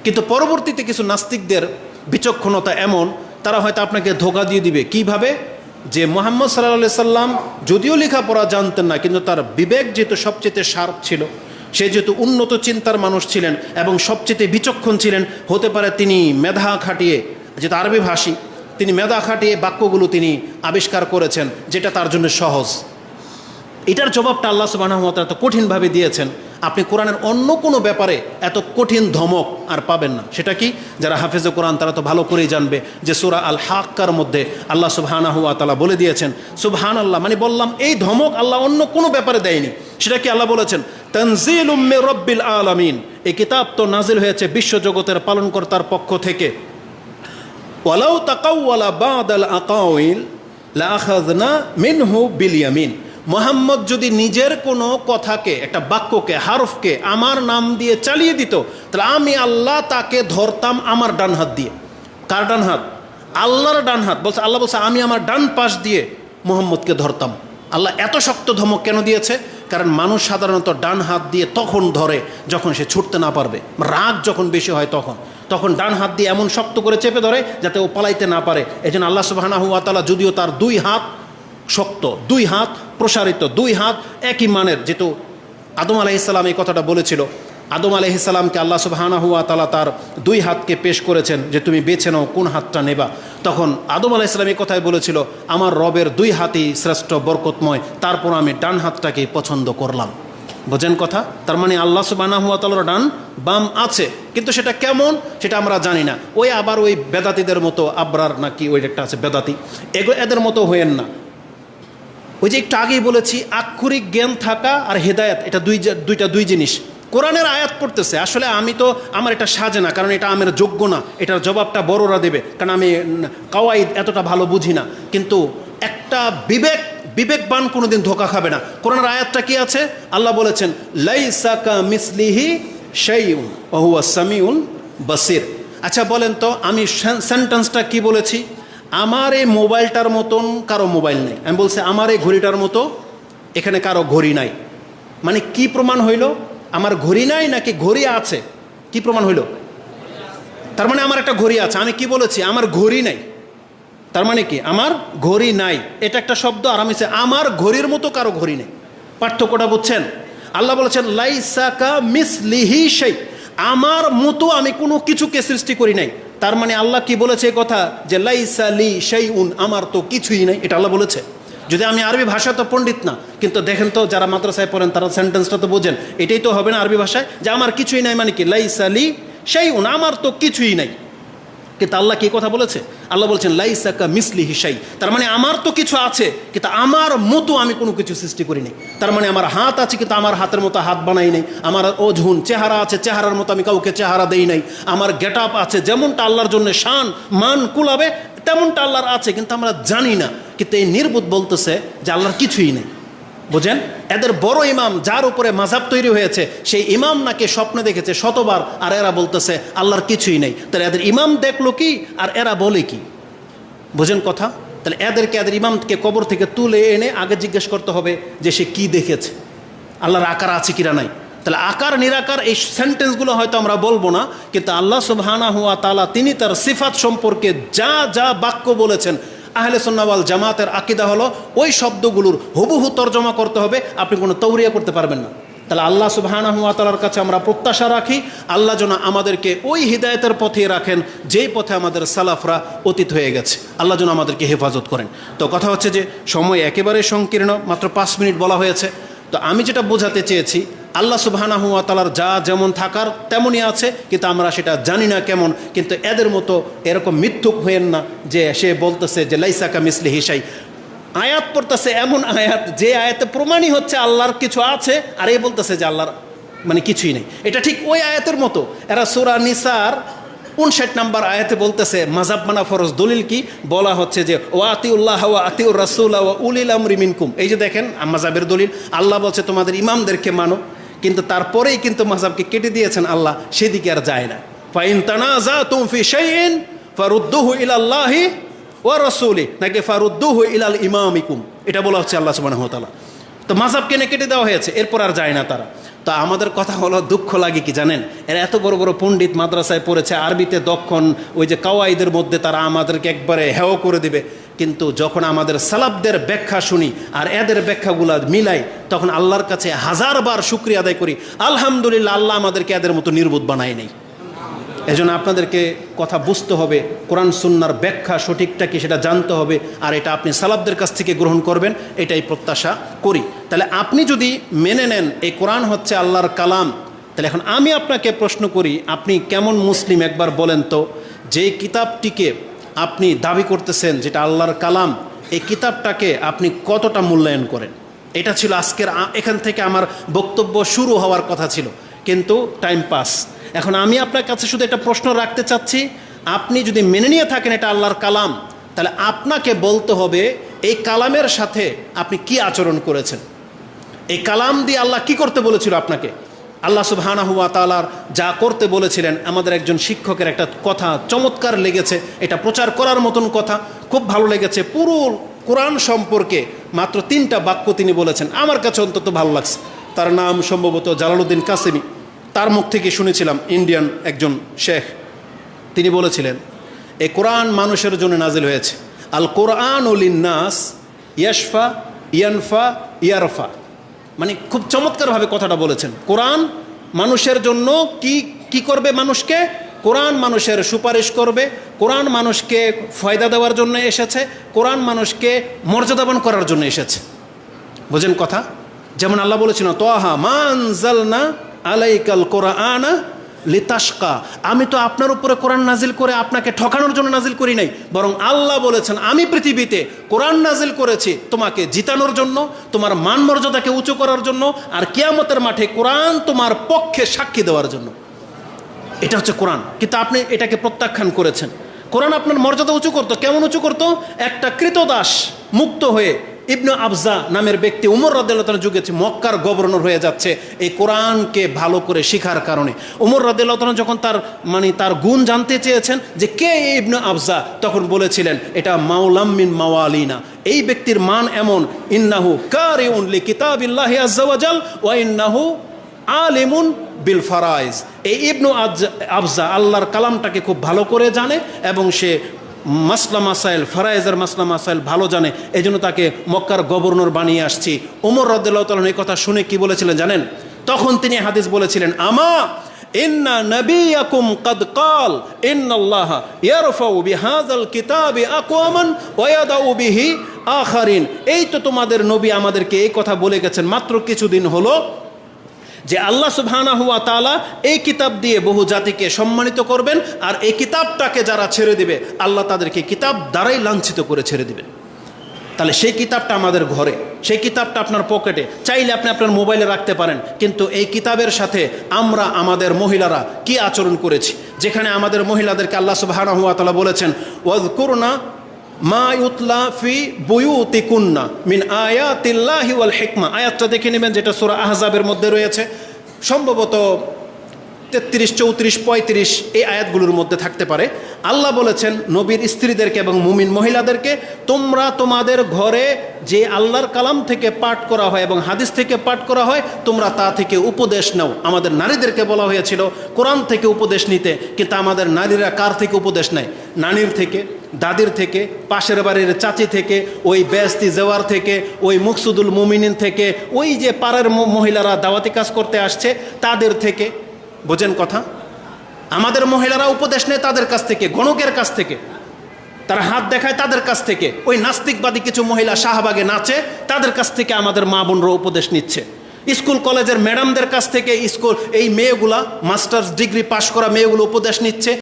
কিন্তু পরবর্তীতে কিছু নাস্তিকদের বিচক্ষণতা এমন, তারা হয়তো আপনাকে ধোঁকা দিয়ে দিবে। কিভাবে? যে মুহাম্মদ সাল্লাল্লাহু আলাইহি সাল্লাম যদিও লেখাপড়া জানতেন না, কিন্তু তার বিবেক যেহেতু সবচেয়ে শার্প ছিল, সে যেহেতু উন্নত চিন্তার মানুষ ছিলেন এবং সবচেয়ে বিচক্ষণ ছিলেন, হতে পারে তিনি মেধা খাটিয়ে, যেহেতু আরবি ভাষী, তিনি মেধা খাটিয়ে বাক্যগুলো তিনি আবিষ্কার করেছেন যেটা তার জন্য সহজ। এটার জবাবটা আল্লাহ সুবহানাহু ওয়া তাআলা এত কঠিনভাবে দিয়েছেন, আপনি কোরআনের অন্য কোনো ব্যাপারে এত কঠিন ধমক আর পাবেন না। সেটা কি? যারা হাফেজে কোরআন তারা তো ভালো করেই জানবে যে সূরা আল হাক্কার মধ্যে আল্লাহ সুবহানাহু ওয়া তাআলা বলে দিয়েছেন, সুবহানাল্লাহ, মানে বললাম এই ধমক আল্লাহ অন্য কোনো ব্যাপারে দেয়নি। সেটা কি? আল্লাহ বলেছেন তানজিলুম মির রাব্বিল আলামিন, এই কিতাব তো নাজিল হয়েছে বিশ্বজগতের পালনকর্তার পক্ষ থেকে। ওয়ালাউ তাকাওয়ালা বাদাল আকাউইল লাআখাযনা মিনহু বিল ইয়ামিন, মুহাম্মদ যদি নিজের কোনো কথাকে, একটা বাক্যকে, হারফকে আমার নাম দিয়ে চালিয়ে দিত, তাহলে আমি আল্লাহ তাকে ধরতাম আমার ডান হাত দিয়ে। কার ডান হাত? আল্লাহর ডান হাত। বলছে আল্লাহ বলছে আমি আমার ডান পাশ দিয়ে মুহাম্মদকে ধরতাম। আল্লাহ এত শক্ত ধমক কেন দিয়েছে? কারণ মানুষ সাধারণত ডান হাত দিয়ে তখন ধরে যখন সে ছুটতে না পারবে, রাগ যখন বেশি হয় তখন ডান হাত দিয়ে এমন শক্ত করে চেপে ধরে যাতে ও পালাইতে না পারে। এই জন্য আল্লাহ সুবহানাহু ওয়া তাআলা যদিও তার দুই হাত শক্ত, দুই হাত প্রসারিত, দুই হাত একই মানের, যেহেতু আদম আলাইহিস সালাম এই কথাটা বলেছিল, আদম আলাইহিস সালামকে আল্লাহ সুবহানাহু ওয়া তাআলা তার দুই হাতকে পেশ করেছেন যে তুমি বেছে নাও কোন হাতটা নেবা। তখন আদম আলাইহিস সালাম এই কথাই বলেছিল, আমার রবের দুই হাতই শ্রেষ্ঠ বরকতময়, তারপর আমি ডান হাতটাকে পছন্দ করলাম। বোঝেন কথা? তার মানে আল্লাহ সুবহানাহু ওয়া তাআলার ডান বাম আছে, কিন্তু সেটা কেমন সেটা আমরা জানি না। ওই আবার ওই বেদাতিদের মতো, আবরার নাকি ওই একটা আছে বেদাতি, এদের মতো হয়েন না। ওই যে একটু আগেই বলেছি, আক্ষরিক জ্ঞান থাকা আর হেদায়েত, এটা দুই জিনিস। কোরআনের আয়াত পড়তেছে, আসলে আমি তো, আমার এটা সাজে না, কারণ এটা আমার যোগ্য না, এটার জবাবটা বড়রা দেবে, কারণ আমি কাওয়াইদ এতটা ভালো বুঝি না। কিন্তু একটা বিবেকবান কোনোদিন ধোঁকা খাবে না। কোরআনের আয়াতটা কি আছে? আল্লাহ বলেছেন লাইসা কামিসলিহি শাইউন ওয়া হুয়াস সামিউল বাসির। আচ্ছা বলেন তো, আমি সেন্টেন্সটা কি বলেছি? আমার এই মোবাইলটার মতন কারো মোবাইল নেই। আমি বলছি আমার এই ঘড়িটার মতো এখানে কারো ঘড়ি নাই। মানে কি প্রমাণ হইল? আমার ঘড়ি নাই নাকি ঘড়ি আছে? কি প্রমাণ হইল? তার মানে আমার একটা ঘড়ি আছে। আমি কি বলেছি? আমার ঘড়ি নাই। তার মানে কি? আমার ঘড়ি নাই, এটা একটা শব্দ। আর আমি আমার ঘড়ির মতো কারো ঘড়ি নেই। পার্থক্যটা বুঝছেন? আল্লাহ বলেছেন লাইসা কামিসলিহি শাই, আমার মতো আমি কোনো কিছুকে সৃষ্টি করি নাই। তার মানে আল্লাহ কি বলেছে এই কথা যে লাইসা লি শাইউন, আমার তো কিছুই নাই, এটা আল্লাহ বলেছে। যদি আমি আরবি ভাষা তো পণ্ডিত না, কিন্তু দেখেন তো যারা মাদ্রাসায় পড়েন তারা সেন্টেন্সটা তো বোঝেন, এটাই তো হবে না আরবি ভাষায় যে আমার কিছুই নাই, মানে কি? লাইসা লি শাইউন, আমার তো কিছুই নাই। কিন্তু আল্লাহ কি কথা বলেছে? আল্লাহ বলছেন লাইসা কামিসলিহি শাই, তার মানে আমার তো কিছু আছে কিন্তু আমার মতো আমি কোনো কিছু সৃষ্টি করি নাই। তার মানে আমার হাত আছে কিন্তু আমার হাতের মতো হাত বানাই নাই। আমার ওজন চেহারা আছে, চেহারার মতো আমি কাউকে চেহারা দেই নাই। আমার গেট আপ আছে, যেমনটা আল্লাহর জন্য শান মান কুলাবে তেমনটা আল্লাহর আছে, কিন্তু আমরা জানি না। কিন্তু এই নির্বোধ বলতেছে যে আল্লাহর কিছুই নেই। বুঝেন? এদের বড় ইমাম যার উপরে মাযহাব তৈরি হয়েছে, সেই ইমাম নাকি স্বপ্নে দেখেছে শতবার, আর এরা বলতেছে আল্লাহর কিছুই নেই। তাহলে এদের ইমাম দেখলো কি আর এরা বলে কি? বুঝেন কথা? তাহলে এদের ইমামকে কবর থেকে তুলে এনে আগে জিজ্ঞেস করতে হবে যে সে কি দেখেছে, আল্লাহর আকার আছে কিনা নাই। তাহলে আকার নিরাকার এই সেন্টেন্সগুলো হয়তো আমরা বলবো না, কিন্তু আল্লাহ সুবহানাহু ওয়া তাআলা তিনি তার সিফাত সম্পর্কে যা যা বাক্য বলেছেন, আহলে সুন্নাহ ওয়াল জামাতের আকীদা হলো ওই শব্দগুলোর হুবহু তর্জমা করতে হবে, আপনি কোনো তাওরিয়া করতে পারবেন না। তাহলে আল্লাহ সুবহানাহু ওয়া তাআলার কাছে আমরা প্রত্যাশা রাখি আল্লাহ যেন আমাদেরকে ওই হিদায়াতের পথে রাখেন যেই পথে আমাদের সালাফরা অতীত হয়ে গেছে। আল্লাহ যেন আমাদেরকে হেফাজত করেন। তো কথা হচ্ছে যে সময় একেবারে সংকীর্ণ, মাত্র 5 মিনিট বলা হয়েছে। তো আমি যেটা বোঝাতে চেয়েছি, আল্লাহ সুবহানাহু ওয়া তাআলার যা যেমন থাকার তেমনই আছে, কিন্তু আমরা সেটা জানি না কেমন। কিন্তু এদের মতো এরকম মিথ্যুক হয়েন না যে সে বলতেছে যে লাইসা কামিসলিহি শাই। আয়াত পড়তেছে এমন আয়াত যে আয়াতে প্রমাণই হচ্ছে আল্লাহর কিছু আছে, আর এ বলতেছে যে আল্লাহর মানে কিছুই নেই। এটা ঠিক ওই আয়াতের মতো। এরা সূরা নিসার 59 নম্বর আয়াতে বলতেছে মাযহাব মানা ফরজ। দলিল কি? বলা হচ্ছে যে ওয়া আতিউল্লাহ ওয়া আতিউর রাসূল ওয়া উলিল আমরি মিনকুম। এই যে দেখেন মাযহাবের দলিল, আল্লাহ বলছে তোমাদের ইমামদেরকে মানো, কিন্তু তারপরেই কিন্তু মাযহাবকে কেটে দিয়েছেন আল্লাহ, সেদিকে আর যায় না। ফাইন তানাযাতুম ফি শাইইন ফারুদ্দুহু ইলাল্লাহি ওয়া রাসূলি, নাকি ফারুদ্দুহু ইলাল ইমামিকুম, এটা বলা হচ্ছে আল্লাহ সুবহানাহু ওয়া তাআলা। তো মাযহাবকে কেটে দেওয়া হয়েছে, এরপর আর যায় না তারা। তো আমাদের কথা হলো দুঃখ লাগে কি জানেন, এরা এত বড় বড় পণ্ডিত, মাদ্রাসায় পড়েছে, আরবিতে দক্ষণ, ওই যে কাওয়াইদের মধ্যে তারা আমাদেরকে একবারে হেয় করে দিবে, কিন্তু যখন আমাদের সালাফদের ব্যাখ্যা শুনি আর এদের ব্যাখ্যাগুলো মিলাই, তখন আল্লাহর কাছে হাজারবার শুকরিয়া আদায় করি, আলহামদুলিল্লাহ আল্লাহ আমাদেরকে এদের মতো নির্বোধ বানায় নেই। এজন্য আপনাদেরকে কথা বুঝতে হবে, কোরআন সুন্নাহর ব্যাখ্যা সঠিকটা কি সেটা জানতে হবে, আর এটা আপনি সালাফদের কাছ থেকে গ্রহণ করবেন, এটাই প্রত্যাশা করি। তাহলে আপনি যদি মেনে নেন এই কোরআন হচ্ছে আল্লাহর কালাম, তাহলে এখন আমি আপনাকে প্রশ্ন করি, আপনি কেমন মুসলিম একবার বলেন তো, যেই কিতাবটিকে আপনি দাবি করতেছেন যেটা আল্লাহর কালাম, এই কিতাবটাকে আপনি কতটা মূল্যায়ন করেন? এটা ছিল আজকের, এখান থেকে আমার বক্তব্য শুরু হওয়ার কথা ছিল, কিন্তু টাইম পাস। এখন আমি আপনার কাছে শুধু একটা প্রশ্ন রাখতে চাচ্ছি, আপনি যদি মেনে নিয়ে থাকেন এটা আল্লাহর কালাম, তাহলে আপনাকে বলতে হবে এই কালামের সাথে আপনি কি আচরণ করেছেন। এই কালাম দিয়ে আল্লাহ কি করতে বলেছিল আপনাকে? আল্লাহ সুবহানাহু ওয়া তাআলার যা করতে বলেছিলেন, আমাদের একজন শিক্ষকের একটা কথা চমৎকার লেগেছে, এটা প্রচার করার মতন কথা, খুব ভালো লেগেছে। পুরো কোরআন সম্পর্কে মাত্র 3টা বাক্য তিনি বলেছেন, আমার কাছে অন্তত ভালো লাগছে। তার নাম সম্ভবত জালালউদ্দিন কাসেমি, তার মুখ থেকে শুনেছিলাম, ইন্ডিয়ান একজন শেখ। তিনি বলেছিলেন এই কোরআন মানুষের জন্য নাজিল হয়েছে, আল কোরআন লিন্নাস ইয়াশফা ইয়ানফা ইয়ারফা। মানে খুব চমৎকারভাবে কথাটা বলেছেন। কোরআন মানুষের জন্য কি করবে? মানুষকে, কোরআন মানুষের সুপারিশ করবে, কোরআন মানুষকে ফায়দা দেওয়ার জন্য এসেছে, কোরআন মানুষকে মর্যাদাবান করার জন্য এসেছে। বোঝেন কথা? যেমন আল্লাহ বলেছিল তোহা মা আনজালনা আলাইকাল কোরআনা লিতাশকা, আমি তো আপনার উপরে কোরআন নাজিল করে আপনাকে ঠকানোর জন্য নাজিল করি নাই, বরং আল্লাহ বলেছেন আমি পৃথিবীতে কোরআন নাজিল করেছি তোমাকে জিতানোর জন্য, তোমার মান মর্যাদাকে উঁচু করার জন্য, আর কিয়ামতের মাঠে কোরআন তোমার পক্ষে সাক্ষী দেওয়ার জন্য। এটা হচ্ছে কোরআন, কিন্তু আপনি এটাকে প্রত্যাখ্যান করেছেন। কোরআন আপনার মর্যাদা উঁচু করতো, কেমন উঁচু করতো? একটা কৃতদাস মুক্ত হয়ে ইবনে আবজা নামের ব্যক্তি উমর রাদিয়াল্লাহু তাআলার যুগে মক্কার গভর্নর হয়ে যাচ্ছে এই কোরআনকে ভালো করে শেখার কারণে। উমর রাদিয়াল্লাহু তাআলা যখন তার গুণ জানতে চেয়েছেন যে কে ইবনে আবজা, তখন বলেছিলেন এটা মাওলাম মিন মাওয়ালিনা, এই ব্যক্তির মান এমন, ইন্নাহু কারিউন লিকিতাবিল্লাহি আযজা ওয়া জাল ওয়া ইন্নাহু আলিমুন বিল ফারাইজ। এই ইবনে আবজা আল্লাহর কালামটাকে খুব ভালো করে জানে এবং সে মাসলা মাসাইল, ফারায়েজের মাসলা মাসাইল ভালো জানে, এই জন্য তাকে মক্কার গভর্নর বানিয়ে আসছি। ওমর রাদিয়াল্লাহু তাআলা এই কথা শুনে কি বলেছিলেন জানেন? তখন তিনি হাদিস বলেছিলেন, আমা ইন্না নবিয়াকুম কদ ক্বাল ইন্নাল্লাহা ইয়ারফাউ বিহাযাল কিতাবি আকওয়ামান ওয়া ইয়াদাউ বিহি আখারিন। এই তো তোমাদের নবী আমাদেরকে এই কথা বলে গেছেন মাত্র কিছুদিন হলো, যে আল্লাহ সুবহানাহু ওয়া তাআলা এই কিতাব দিয়ে বহু জাতিকে সম্মানিত করবেন, আর এই কিতাবটাকে যারা ছেড়ে দিবে আল্লাহ তাদেরকে কিতাব দ্বারাই লাঞ্ছিত করে ছেড়ে দিবেন। তাহলে সেই কিতাবটা আমাদের ঘরে, সেই কিতাবটা আপনার পকেটে, চাইলে আপনি আপনার মোবাইলে রাখতে পারেন, কিন্তু এই কিতাবের সাথে আমরা আমাদের মহিলারা কি আচরণ করেছি, যেখানে আমাদের মহিলাদেরকে আল্লাহ সুবহানাহু ওয়া তাআলা বলেছেন ওয়াযকুরনা মা ইউতলা ফি বুয়ুতিকুন্না মিন আয়াতিল্লাহি ওয়াল হিকমা। আয়াতটা দেখে নেবেন, যেটা সূরা আহজাবের মধ্যে রয়েছে, সম্ভবত 33, 34, 35 এই আয়াতগুলোর মধ্যে থাকতে পারে। আল্লাহ বলেছেন নবীর স্ত্রীদেরকে এবং মুমিন মহিলাদেরকে, তোমরা তোমাদের ঘরে যে আল্লাহর কালাম থেকে পাঠ করা হয় এবং হাদিস থেকে পাঠ করা হয় তোমরা তা থেকে উপদেশ নাও। আমাদের নারীদেরকে বলা হয়েছিল কোরআন থেকে উপদেশ নিতে, কিন্তু আমাদের নারীরা কার থেকে উপদেশ নেয়? নানির থেকে, দাদির থেকে, পাশের বাড়ির চাচি থেকে, ওই বেস্তি জেওয়ার থেকে, ওই মুকসুদুল মুমিনিন থেকে, ওই যে পাড়ার মহিলারা দাওয়াতি কাজ করতে আসছে তাদের থেকে। বোঝেন কথা? আমাদের মহিলারা উপদেশ নেয় তাদের কাছ থেকে, গণকের কাছ থেকে, তারা হাত দেখায় তাদের কাছ থেকে, ওই নাস্তিকবাদী কিছু মহিলা শাহবাগে নাচে তাদের কাছ থেকে আমাদের মা বোনরা উপদেশ নিচ্ছে। স্কুল কলেজের ম্যাডামদের কাছ থেকে এই মেয়েগুলা, মাস্টার্স ডিগ্রি পাশ করা মেয়েগুলো উপদেশ নিচ্ছে।